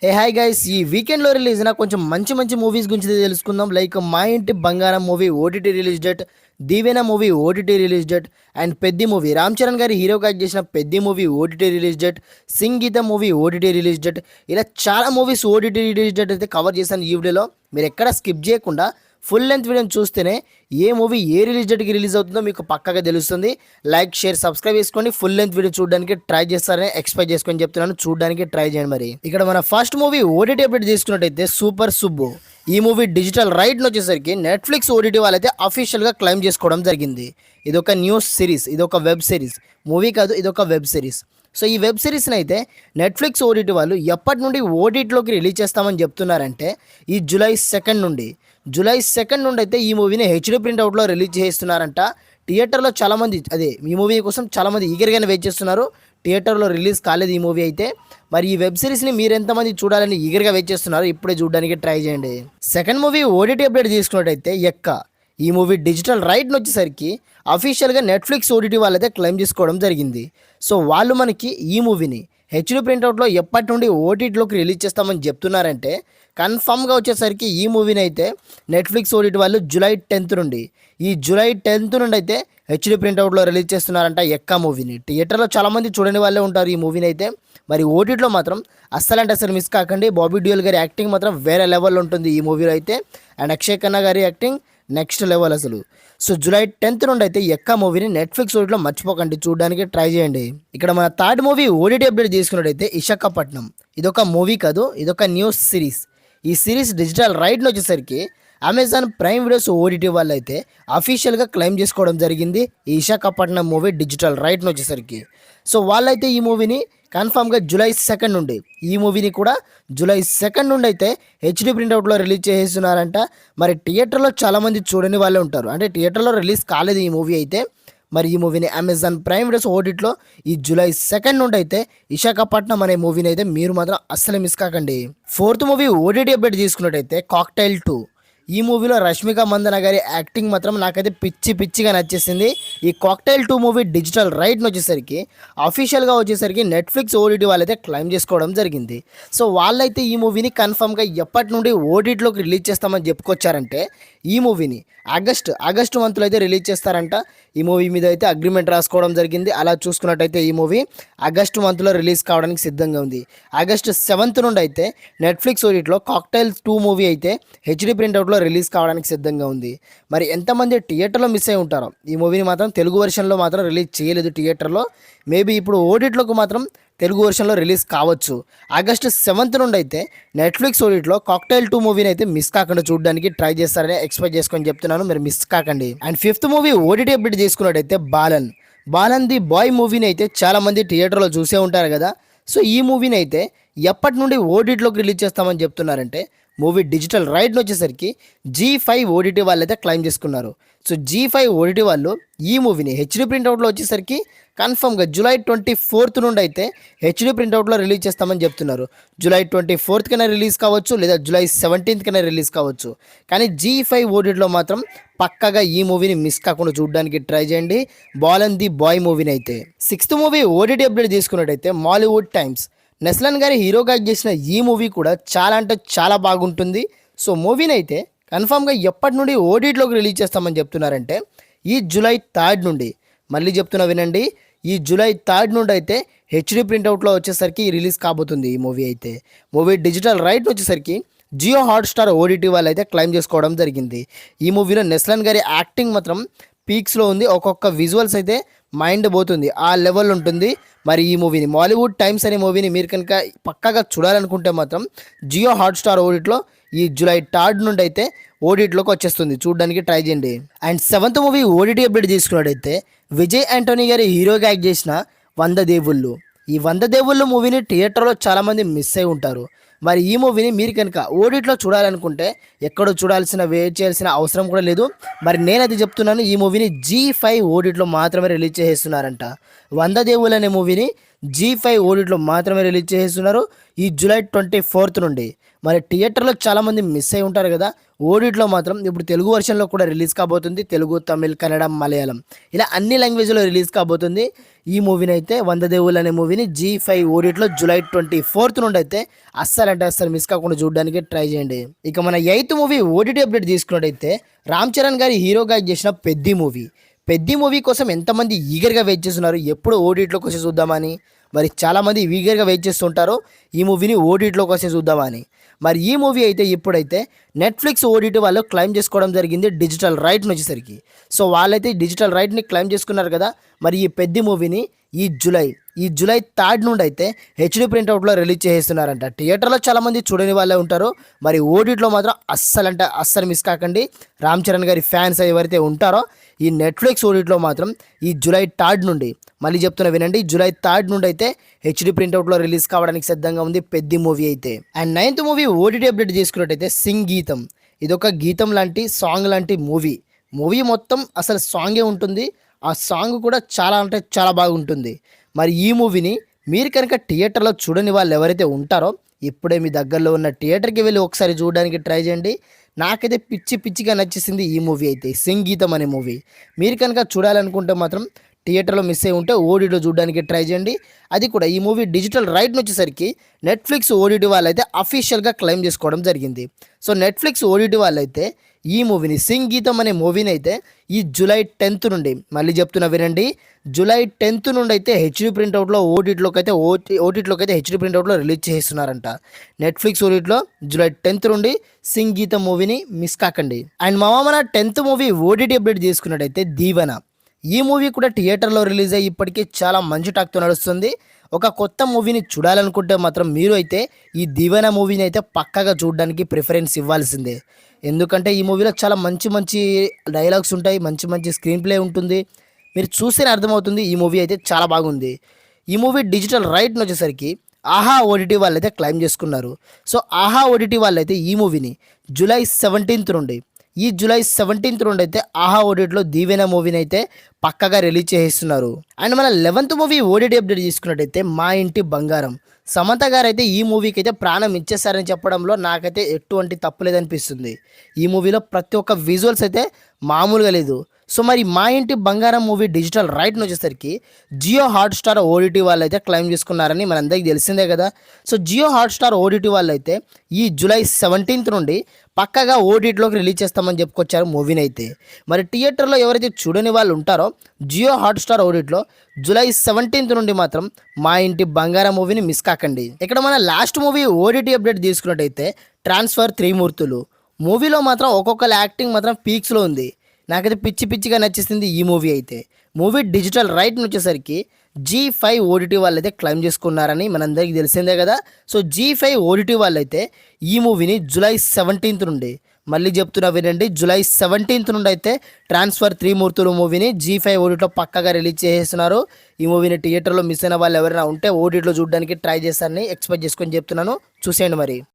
Hi guys, ఈ వీకెండ్లో release అయిన కొంచెం మంచి మంచి మూవీస్ గురించి తెలుసుకుందాం. Like Maa Inti Bangaram movie OTT release date, Deevena movie OTT release date, and Peddi movie Ram Charan గారి హీరోగా యాక్ట్ చేసిన Peddi movie OTT release date, Sangeetha movie OTT release date, ఇలా చాలా మూవీస్ ఓటీటీ రిలీజ్ డేట్ అయితే కవర్ చేశాను ఈ వీడియోలో. మీరు ఎక్కడ స్కిప్ చేయకుండా ఫుల్ లెంత్ వీడియోని చూస్తేనే ఏ మూవీ ఏ రిలీజ్ డేట్కి రిలీజ్ అవుతుందో మీకు పక్కగా తెలుస్తుంది. లైక్, షేర్, సబ్స్క్రైబ్ చేసుకొని ఫుల్ లెంత్ వీడియో చూడడానికి ట్రై చేస్తారని ఎక్స్పెక్ట్ చేసుకొని చెప్తున్నాను. చూడడానికి ట్రై చేయండి. మరి ఇక్కడ మన ఫస్ట్ మూవీ ఓటీటీ అప్డేట్ తీసుకున్నట్టయితే సూపర్ సుబ్బు. ఈ మూవీ డిజిటల్ రైట్ని వచ్చేసరికి నెట్ఫ్లిక్స్ ఓటీటీ వాళ్ళైతే అఫీషియల్గా క్లెయిమ్ చేసుకోవడం జరిగింది. ఇదొక న్యూస్ సిరీస్, ఇదొక వెబ్ సిరీస్, మూవీ కాదు, ఇదొక వెబ్ సిరీస్. సో ఈ వెబ్ సిరీస్ని అయితే నెట్ఫ్లిక్స్ ఓటీటీ వాళ్ళు ఎప్పటి నుండి ఓటీటీలోకి రిలీజ్ చేస్తామని చెప్తున్నారంటే ఈ జూలై 2 నుండి అయితే ఈ మూవీని హెచ్డీ ప్రింట్అవుట్లో రిలీజ్ చేస్తున్నారంట. థియేటర్లో చాలామంది ఈ మూవీ కోసం చాలామంది ఈగర్గానే వెయిట్ చేస్తున్నారు. థియేటర్లో రిలీజ్ కాలేదు ఈ మూవీ అయితే. మరి ఈ వెబ్ సిరీస్ని మీరు ఎంతమంది చూడాలని ఈగర్గా వెయిట్ చేస్తున్నారు, ఇప్పుడే చూడడానికి ట్రై చేయండి. సెకండ్ మూవీ ఓటీటీ అప్డేట్ తీసుకున్నట్టయితే ఎక్క. ఈ మూవీ డిజిటల్ రైట్ని వచ్చేసరికి అఫీషియల్గా నెట్ఫ్లిక్స్ ఓటీటీ వాళ్ళైతే క్లెయిమ్ చేసుకోవడం జరిగింది. సో వాళ్ళు మనకి ఈ మూవీని హెచ్డీ ప్రింట్అవుట్లో ఎప్పటి నుండి ఓటీటీలోకి రిలీజ్ చేస్తామని చెప్తున్నారంటే కన్ఫామ్గా వచ్చేసరికి ఈ మూవీని అయితే నెట్ఫ్లిక్స్ ఓటీటీ వాళ్ళు జూలై 10 నుండి అయితే హెచ్డీ ప్రింట్అవుట్లో రిలీజ్ చేస్తున్నారంట ఎక్కా మూవీని. థియేటర్లో చాలామంది చూడని వాళ్ళే ఉంటారు ఈ మూవీని అయితే. మరి ఓటీటీలో మాత్రం అస్సలు మిస్ కాకండి. బాబీ డియోల్ గారి యాక్టింగ్ మాత్రం వేరే లెవెల్లో ఉంటుంది ఈ మూవీలో అయితే. అండ్ అక్షయ్ ఖన్నా గారి యాక్టింగ్ నెక్స్ట్ లెవెల్ అసలు. సో జూలై 10 నుండి అయితే ఎక్కా మూవీని నెట్ఫ్లిక్స్ ఓటీటీలో మర్చిపోకండి, చూడడానికి ట్రై చేయండి. ఇక్కడ మన థర్డ్ మూవీ ఓటీటీ అప్డేట్ తీసుకున్నట్టయితే విశాఖపట్నం. ఇదొక మూవీ కాదు, ఇదొక న్యూస్ సిరీస్. ఈ సిరీస్ డిజిటల్ రైట్ని వచ్చేసరికి అమెజాన్ ప్రైమ్ వీడియోస్ ఓటీటీ వాళ్ళు అయితే అఫీషియల్గా క్లెయిమ్ చేసుకోవడం జరిగింది ఈ విశాఖపట్నం మూవీ డిజిటల్ రైట్ని వచ్చేసరికి. సో వాళ్ళైతే ఈ మూవీని కన్ఫామ్గా జూలై 2 నుండి, ఈ మూవీని కూడా జూలై 2 నుండి అయితే హెచ్డీ ప్రింట్అవుట్లో రిలీజ్ చేస్తున్నారంట. మరి థియేటర్లో చాలామంది చూడని వాళ్ళే ఉంటారు, అంటే థియేటర్లో రిలీజ్ కాలేదు ఈ మూవీ అయితే. మరి ఈ మూవీని అమెజాన్ ప్రైమ్ వీడియోస్ ఓటీటీలో ఈ జూలై 2 నుండి అయితే విశాఖపట్నం అనే మూవీని అయితే మీరు మాత్రం అస్సలు మిస్ కాకండి. ఫోర్త్ మూవీ ఓటీటీ అప్డేట్ తీసుకున్నట్టయితే కాక్టైల్ 2. ఈ మూవీలో రష్మిక మందన గారి యాక్టింగ్ మాత్రం నాకైతే పిచ్చిగా నచ్చేసింది. ఈ కాక్టైల్ 2 మూవీ డిజిటల్ రైట్ని వచ్చేసరికి అఫీషియల్గా వచ్చేసరికి నెట్ఫ్లిక్స్ ఓటీటీ వాళ్ళైతే క్లెయిమ్ చేసుకోవడం జరిగింది. సో వాళ్ళైతే ఈ మూవీని కన్ఫర్మ్గా ఎప్పటి నుండి ఓటీటీలోకి రిలీజ్ చేస్తామని చెప్పుకొచ్చారంటే ఈ మూవీని ఆగస్టు మంత్లో అయితే రిలీజ్ చేస్తారంట. ఈ మూవీ మీద అయితే అగ్రిమెంట్ రాసుకోవడం జరిగింది. అలా చూసుకున్నట్టయితే ఈ మూవీ ఆగస్టు మంత్లో రిలీజ్ కావడానికి సిద్ధంగా ఉంది. ఆగస్టు 7 నుండి అయితే నెట్ఫ్లిక్స్ ఓటీటీలో కాక్టైల్ 2 మూవీ అయితే హెచ్డీ ప్రింట్అవుట్లో రిలీజ్ కావడానికి సిద్ధంగా ఉంది. మరి ఎంతమంది థియేటర్లో మిస్ అయి ఉంటారో, ఈ మూవీని మాత్రం తెలుగు వెర్షన్లో మాత్రం రిలీజ్ చేయలేదు థియేటర్లో. మేబీ ఇప్పుడు ఓటీటీలోకి మాత్రం తెలుగు వెర్షన్లో రిలీజ్ కావచ్చు. ఆగస్టు 7 నుండి అయితే నెట్ఫ్లిక్స్ ఓటీటీలో కాక్టైల్ 2 మూవీని అయితే మిస్ కాకుండా చూడడానికి ట్రై చేస్తారని ఎక్స్పెక్ట్ చేసుకొని చెప్తున్నాను, మీరు మిస్ కాకండి. And fifth movie OTT update చేసుకున్నట్టయితే బాలన్ ది బాయ్ మూవీని అయితే చాలామంది థియేటర్లో చూసే ఉంటారు కదా. సో ఈ మూవీని అయితే ఎప్పటి నుండి ఓటీటీలోకి రిలీజ్ చేస్తామని చెప్తున్నారంటే మూవీ డిజిటల్ రైట్ని వచ్చేసరికి G5 ఓటీటీ వాళ్ళు అయితే క్లెయిమ్ చేసుకున్నారు. సో G5 ఓటీటీ వాళ్ళు ఈ మూవీని హెచ్డీ ప్రింట్అవుట్లో వచ్చేసరికి కన్ఫర్మ్గా జూలై 24 నుండి అయితే హెచ్డీ ప్రింట్అవుట్లో రిలీజ్ చేస్తామని చెప్తున్నారు. జూలై 24 కైనా రిలీజ్ కావచ్చు, లేదా జూలై 17 కైనా రిలీజ్ కావచ్చు. కానీ G5 ఓటీటీలో మాత్రం పక్కగా ఈ మూవీని మిస్ కాకుండా చూడడానికి ట్రై చేయండి, బాలన్ ది బాయ్ మూవీని అయితే. సిక్స్త్ మూవీ ఓటీటీ అప్డేట్ తీసుకున్నట్టయితే మాలీవుడ్ టైమ్స్. నెస్లన్ గారి హీరోగా చేసిన ఈ మూవీ కూడా చాలా అంటే చాలా బాగుంటుంది. సో మూవీని అయితే కన్ఫామ్గా ఎప్పటి నుండి ఓటీటీలోకి రిలీజ్ చేస్తామని చెప్తున్నారంటే ఈ జూలై 3 నుండి, మళ్ళీ చెప్తున్నా వినండి, ఈ జూలై 3 నుండి అయితే హెచ్డీ ప్రింట్అవుట్లో వచ్చేసరికి రిలీజ్ కాబోతుంది ఈ మూవీ అయితే. మూవీ డిజిటల్ రైట్ వచ్చేసరికి జియో హాట్స్టార్ ఓటీటీ వాళ్ళు అయితే క్లెయిమ్ చేసుకోవడం జరిగింది. ఈ మూవీలో నెస్లన్ గారి యాక్టింగ్ మాత్రం పీక్స్లో ఉంది. ఒక్కొక్క విజువల్స్ అయితే మైండ్ పోతుంది, ఆ లెవెల్ ఉంటుంది. మరి ఈ మూవీని మాలీవుడ్ టైమ్స్ అనే మూవీని మీరు కనుక పక్కాగా చూడాలనుకుంటే మాత్రం జియో హాట్స్టార్ ఓటీటీలో ఈ జూలై 3 నుండి అయితే ఓటీటీలోకి వచ్చేస్తుంది, చూడడానికి ట్రై చేయండి. And seventh movie OTT update తీసుకున్నట్టయితే విజయ్ యాంటోనీ గారి హీరోగా యాక్ట్ చేసిన 100 దేవుళ్ళు. ఈ 100 దేవుళ్ళు మూవీని థియేటర్లో చాలామంది మిస్ అయి ఉంటారు. మరి ఈ మూవీని మీరు కనుక ఓటీటీలో చూడాలనుకుంటే ఎక్కడో వెయిట్ చేయాల్సిన అవసరం కూడా లేదు. మరి నేను అది చెప్తున్నాను, ఈ మూవీని G5 ఓటీటీలో మాత్రమే రిలీజ్ చేసేస్తున్నారంట. 100 దేవుళ్ళు అనే మూవీని G5 ఓటీటీలో మాత్రమే రిలీజ్ చేస్తున్నారు. ఈ జూలై 24th నుండి. మరి థియేటర్‌లో చాలామంది మిస్ అయ్యి ఉంటారు కదా! ఓటీటీలో మాత్రం ఇప్పుడు తెలుగు వర్షన్‌లో కూడా రిలీజ్ కాబోతుంది. తెలుగు, తమిళ్, కన్నడం, మలయాళం ఇలా అన్ని లాంగ్వేజ్‌లో రిలీజ్ కాబోతుంది. ఈ మూవీనైతే 'వంద దేవుళ్ళు' అనే మూవీని జీ5 ఓటీటీలో జూలై 24th నుండి అయితే అస్సలంటే అస్సలు మిస్ కాకుండా చూడడానికి ట్రై చేయండి. ఇక మన 8th మూవీ ఓటీటీ అప్డేట్ తీసుకున్నట్టయితే రామ్ చరణ్ గారి హీరోగా చేసిన 'పెద్ది' మూవీ. 'పెద్ది' మూవీ కోసం ఎంతమంది ఈగర్‌గా వెయిట్ చేస్తున్నారు ఎప్పుడు ఓటీటీలోకి వచ్చి చూద్దామని. మరి చాలామంది ఈగర్‌గా వెయిట్ చేస్తుంటారు ఈ మూవీని ఓటీటీలోకి వచ్చి చూద్దామని. మరి ఈ మూవీ అయితే ఇప్పుడైతే నెట్‌ఫ్లిక్స్ ఓటీటీ వాళ్ళు క్లెయిమ్ చేసుకోవడం జరిగింది డిజిటల్ రైట్‌ని వచ్చేసరికి. సో వాళ్ళైతే డిజిటల్ రైట్‌ని క్లెయిమ్ చేసుకున్నారు కదా! మరి ఈ 'పెద్ది' మూవీని ఈ జూలై 3 నుండి అయితే హెచ్‌డీ ప్రింట్‌ఔట్‌లో రిలీజ్ చేసేస్తున్నారంట. థియేటర్‌లో చాలామంది చూడని వాళ్ళే ఉంటారు. మరి ఓటీటీలో మాత్రం అస్సలంటే అస్సలు మిస్ కాకండి. రామ్ చరణ్ గారి ఫ్యాన్స్ ఎవరైతే ఉంటారో ఈ నెట్‌ఫ్లిక్స్ ఓటీటీలో మాత్రం ఈ జూలై 3 నుండి మళ్ళీ చెప్తున్నా వినండి. జూలై 3 నుండి అయితే హెచ్‌డీ ప్రింట్‌ఔట్‌లో రిలీజ్ కావడానికి సిద్ధంగా ఉంది 'పెద్ది' మూవీ అయితే. And 9th movie OTT update చేసుకున్నట్టయితే 'సింగ్ గీతం'. ఇదొక గీతం లాంటి సాంగ్ లాంటి మూవీ. మూవీ మొత్తం అసలు సాంగే ఉంటుంది. ఆ సాంగ్ కూడా చాలా అంటే చాలా బాగుంటుంది. మరి ఈ మూవీని మీరు కనుక థియేటర్‌లో చూడని వాళ్ళు ఎవరైతే ఉంటారో ఇప్పుడే మీ దగ్గరలో ఉన్న థియేటర్‌కి వెళ్ళి ఒకసారి చూడడానికి ట్రై చేయండి. నాకైతే పిచ్చిగా నచ్చేసింది ఈ మూవీ అయితే 'సింగ్ గీతం' అనే మూవీ. మీరు కనుక చూడాలనుకుంటే మాత్రం థియేటర్‌లో మిస్ అయ్యి ఉంటే ఓటీటీలో చూడడానికి ట్రై చేయండి. అది కూడా ఈ మూవీ డిజిటల్ రైట్‌ని వచ్చేసరికి నెట్‌ఫ్లిక్స్ ఓటీటీ వాళ్ళైతే అఫీషియల్‌గా క్లెయిమ్ చేసుకోవడం జరిగింది. సో నెట్‌ఫ్లిక్స్ ఓటీటీ వాళ్ళైతే ఈ మూవీని 'సింగ్ గీతం' అనే మూవీని అయితే ఈ జూలై 10th నుండి మళ్ళీ చెప్తున్నా వినండి. జూలై 10th నుండి అయితే హెచ్‌డీ ప్రింట్‌ఔట్‌లో ఓటీటీలోకి అయితే హెచ్‌డీ ప్రింట్‌ఔట్‌లో రిలీజ్ చేస్తున్నారంట. నెట్‌ఫ్లిక్స్ ఓటీటీలో జూలై 10th నుండి 'సింగ్ గీతం' మూవీని మిస్ కాకండి. అండ్ మన 10th మూవీ ఓటీటీ అప్డేట్ చేసుకున్నట్టయితే 'దీవెన'. ఈ మూవీ కూడా థియేటర్‌లో రిలీజ్ అయ్యి ఇప్పటికీ చాలా మంచి టాక్‌తో నడుస్తుంది. ఒక కొత్త మూవీని చూడాలనుకుంటే మాత్రం మీరు అయితే ఈ 'దీవెన' మూవీని అయితే పక్కాగా చూడడానికి ప్రిఫరెన్స్ ఇవ్వాల్సిందే. ఎందుకంటే ఈ మూవీలో చాలా మంచి డైలాగ్స్ ఉంటాయి. మంచి స్క్రీన్ ప్లే ఉంటుంది. మీరు చూస్తేనే అర్థమవుతుంది ఈ మూవీ అయితే చాలా బాగుంది. ఈ మూవీ డిజిటల్ రైట్‌ని వచ్చేసరికి ఆహా ఓటీటీ వాళ్ళైతే క్లెయిమ్ చేసుకున్నారు. సో ఆహా ఓటీటీ వాళ్ళైతే ఈ మూవీని జూలై 17th నుండి అయితే ఆహా ఓటీటీలో 'దీవెన' మూవీని అయితే పక్కాగా రిలీజ్ చేస్తున్నారు. అండ్ మన 11th మూవీ ఓటీటీ అప్డేట్ తీసుకున్నట్టయితే 'మా ఇంటి బంగారం'. సమంత గారు అయితే ఈ మూవీకి అయితే ప్రాణం ఇచ్చేస్తారని చెప్పడంలో నాకైతే ఎటువంటి తప్పు లేదనిపిస్తుంది. ఈ మూవీలో ప్రతి ఒక్క విజువల్స్ అయితే మామూలుగా లేదు. సో మరి 'మా ఇంటి బంగారం' మూవీ డిజిటల్ రైట్‌ని వచ్చేసరికి జియో హాట్‌స్టార్ ఓటీటీ వాళ్ళైతే క్లెయిమ్ చేసుకున్నారని మనందరికీ తెలిసిందే కదా! సో జియో హాట్‌స్టార్ ఓటీటీ వాళ్ళైతే ఈ జూలై 17th నుండి పక్కాగా ఓటీటీలోకి రిలీజ్ చేస్తామని చెప్పుకొచ్చారు మూవీని అయితే. మరి థియేటర్‌లో ఎవరైతే చూడని వాళ్ళు ఉంటారో జియో హాట్‌స్టార్ ఓటీటీలో జూలై 17th నుండి మాత్రం 'మా ఇంటి బంగారం' మూవీని మిస్ కాకండి. ఇక్కడ మన లాస్ట్ మూవీ ఓటీటీ అప్డేట్ తీసుకున్నట్టయితే 'ట్రాన్స్‌ఫర్ త్రిమూర్తులు'. మూవీలో మాత్రం ఒక్కొక్కళ్ళ యాక్టింగ్ మాత్రం పీక్స్‌లో ఉంది. నాకైతే పిచ్చిగా నచ్చేసింది ఈ మూవీ అయితే. మూవీ డిజిటల్ రైట్‌ని వచ్చేసరికి జీ5 ఓటీటీ వాళ్ళైతే క్లెయిమ్ చేసుకున్నారని మనందరికీ తెలిసిందే కదా! సో జీ5 ఓటీటీ వాళ్ళైతే ఈ మూవీని జూలై 17th నుండి మళ్ళీ చెప్తున్నా వినండి. జూలై 17th నుండి అయితే 'ట్రాన్స్‌ఫర్ త్రిమూర్తులు' మూవీని జీ5 ఓటీటీలో పక్కాగా రిలీజ్ చేసేస్తున్నారు. ఈ మూవీని థియేటర్‌లో మిస్ అయిన వాళ్ళు ఎవరైనా ఉంటే ఓటీటీలో చూడడానికి ట్రై చేస్తారని ఎక్స్‌పెక్ట్ చేసుకొని చెప్తున్నాను. చూసేయండి మరి.